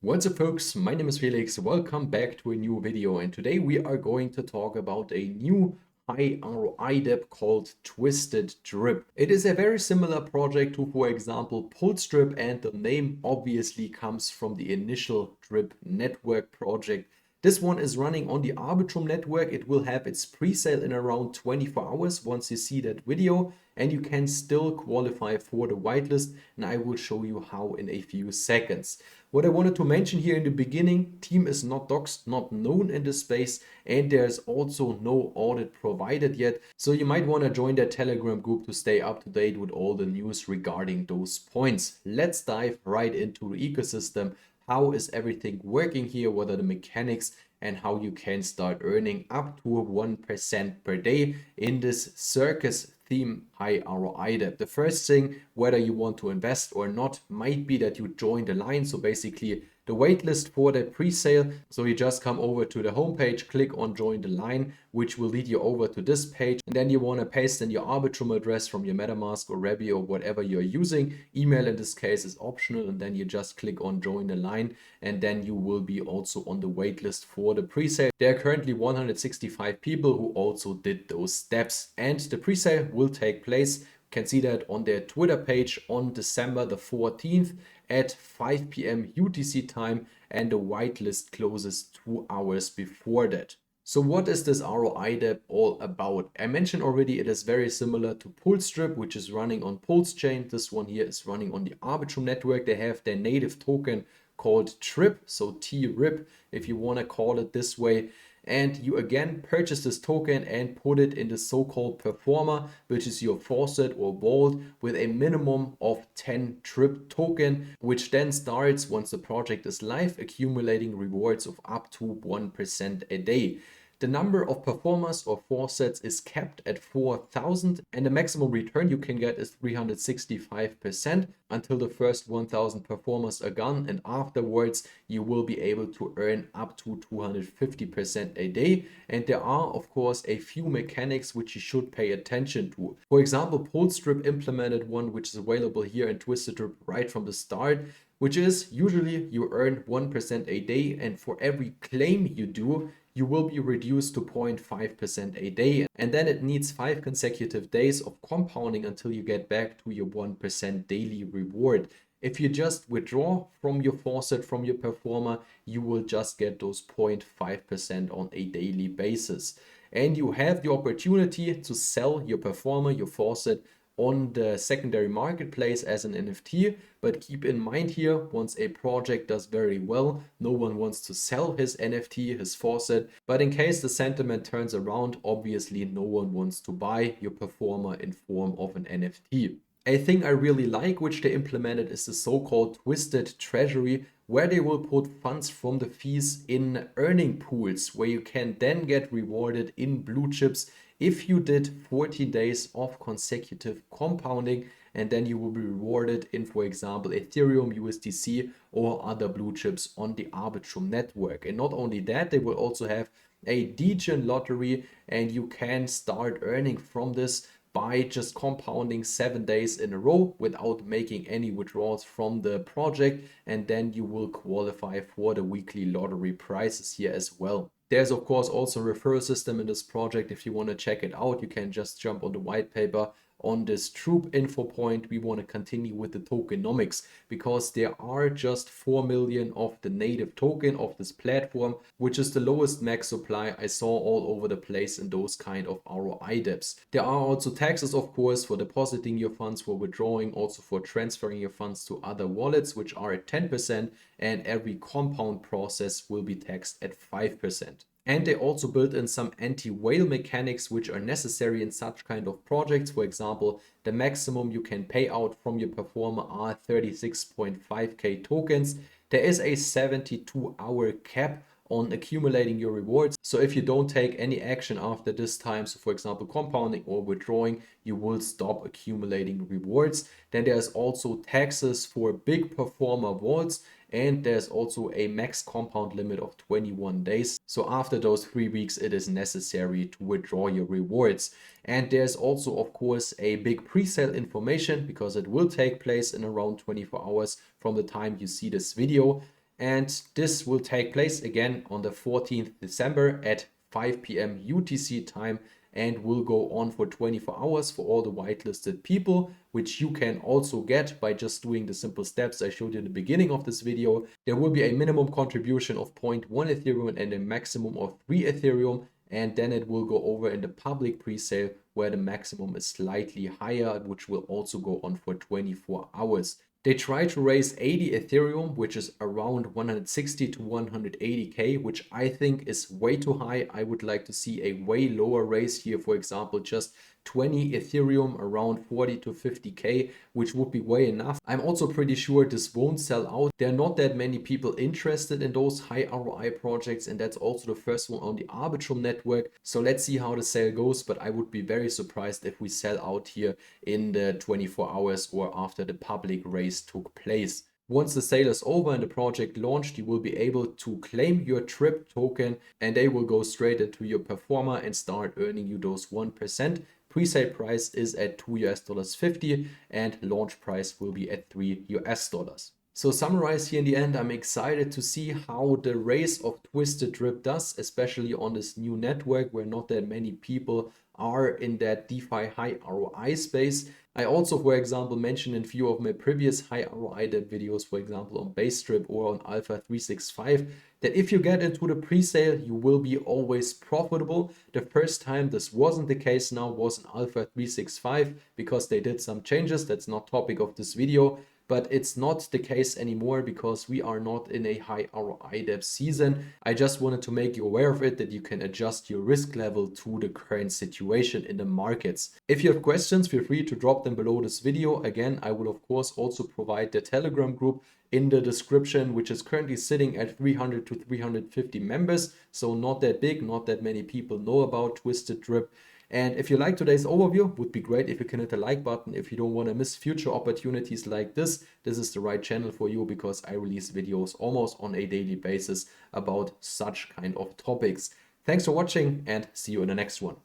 What's up folks, my name is Felix, welcome back to a new video, and today we are going to talk about a new high ROI dApp called Twisted Drip. It is a very similar project to, for example, Pulse Drip, and the name obviously comes from the initial Drip network project. This one is running on the Arbitrum network. It will have its pre-sale in around 24 hours once you see that video, and you can still qualify for the whitelist, and I will show you how in a few seconds. What I wanted to mention here in the beginning, team is not doxed, not known in this space, and there's also no audit provided yet. So you might want to join their Telegram group to stay up to date with all the news regarding those points. Let's dive right into the ecosystem. How is everything working here? What are the mechanics? And how you can start earning up to 1% per day in this Circus theme high ROI dApp. The first thing, whether you want to invest or not, might be that you join the line. So basically the waitlist for the pre-sale. So you just come over to the homepage, click on join the line, which will lead you over to this page. And then you want to paste in your Arbitrum address from your MetaMask or Revi or whatever you're using. Email in this case is optional. And then you just click on join the line. And then you will be also on the waitlist for the pre-sale. There are currently 165 people who also did those steps. And the pre-sale will take place. You can see that on their Twitter page on December the 14th at 5 p.m. UTC time, and the whitelist closes 2 hours before that. So what is this ROI dApp all about? I mentioned already it is very similar to Pulse Drip, which is running on Pulse Chain. This one here is running on the Arbitrum network. They have their native token called TRIP, so T-RIP if you want to call it this way. And you again purchase this token and put it in the so-called performer, which is your faucet or vault with a minimum of 10 TRIP token, which then starts once the project is live, accumulating rewards of up to 1% a day. The number of performers or faucets is capped at 4,000, and the maximum return you can get is 365% until the first 1,000 performers are gone, and afterwards you will be able to earn up to 250% a day. And there are of course a few mechanics which you should pay attention to. For example, Pulse Drip implemented one which is available here in Twisted Drip right from the start, which is usually you earn 1% a day, and for every claim you do, you will be reduced to 0.5% a day, and then it needs 5 consecutive days of compounding until you get back to your 1% daily reward. If you just withdraw from your faucet, from your performer, you will just get those 0.5% on a daily basis. And you have the opportunity to sell your performer, your faucet, on the secondary marketplace as an NFT, but keep in mind here, once a project does very well, no one wants to sell his NFT, his faucet, but in case the sentiment turns around, obviously no one wants to buy your performer in form of an NFT. A thing I really like which they implemented is the so-called twisted treasury, where they will put funds from the fees in earning pools, where you can then get rewarded in blue chips if you did 14 days of consecutive compounding, and then you will be rewarded in, for example, Ethereum, USDC, or other blue chips on the Arbitrum network. And not only that, they will also have a degen lottery, and you can start earning from this by just compounding 7 days in a row without making any withdrawals from the project, and then you will qualify for the weekly lottery prizes here as well. There's of course also a referral system in this project. If you want to check it out, you can just jump on the white paper on this troop info point. We want to continue with the tokenomics because there are just 4 million of the native token of this platform, which is the lowest max supply I saw all over the place in those kind of ROI dApps. There are also taxes, of course, for depositing your funds, for withdrawing, also for transferring your funds to other wallets, which are at 10%, and every compound process will be taxed at 5%. And they also built in some anti-whale mechanics which are necessary in such kind of projects. For example, the maximum you can pay out from your performer are 36.5k tokens. There is a 72-hour cap on accumulating your rewards. So if you don't take any action after this time, so for example compounding or withdrawing, you will stop accumulating rewards. Then there's also taxes for big performer vaults, and there's also a max compound limit of 21 days. So after those 3 weeks, it is necessary to withdraw your rewards. And there's also, of course, a big pre-sale information because it will take place in around 24 hours from the time you see this video. And this will take place again on the 14th December at 5 p.m. UTC time and will go on for 24 hours for all the whitelisted people, which you can also get by just doing the simple steps I showed you in the beginning of this video. There will be a minimum contribution of 0.1 Ethereum and a maximum of 3 Ethereum, and then it will go over in the public pre-sale where the maximum is slightly higher, which will also go on for 24 hours. They try to raise 80 Ethereum, which is around 160 to 180k, which I think is way too high. I would like to see a way lower raise here, for example, just 20 Ethereum around 40 to 50k, which would be way enough. I'm also pretty sure this won't sell out. There are not that many people interested in those high ROI projects, and that's also the first one on the Arbitrum network. So let's see how the sale goes, but I would be very surprised if we sell out here in the 24 hours or after the public raise took place. Once the sale is over and the project launched, you will be able to claim your TRIP token and they will go straight into your performer and start earning you those 1%. Pre-sale price is at $2.50 and launch price will be at $3. So summarize here in the end, I'm excited to see how the race of Twisted Drip does, especially on this new network where not that many people are in that DeFi high ROI space. I also, for example, mentioned in a few of my previous high ROI dev videos, for example, on Base or on Alpha 365, that if you get into the pre-sale, you will be always profitable. The first time this wasn't the case now was in Alpha 365 because they did some changes. That's not topic of this video. But it's not the case anymore because we are not in a high ROI dev season. I just wanted to make you aware of it, that you can adjust your risk level to the current situation in the markets. If you have questions, feel free to drop them below this video. Again, I will of course also provide the Telegram group in the description, which is currently sitting at 300 to 350 members. So not that big, not that many people know about Twisted Drip. And if you like today's overview, would be great if you can hit the like button. If you don't want to miss future opportunities like this is the right channel for you because I release videos almost on a daily basis about such kind of topics. Thanks for watching and see you in the next one.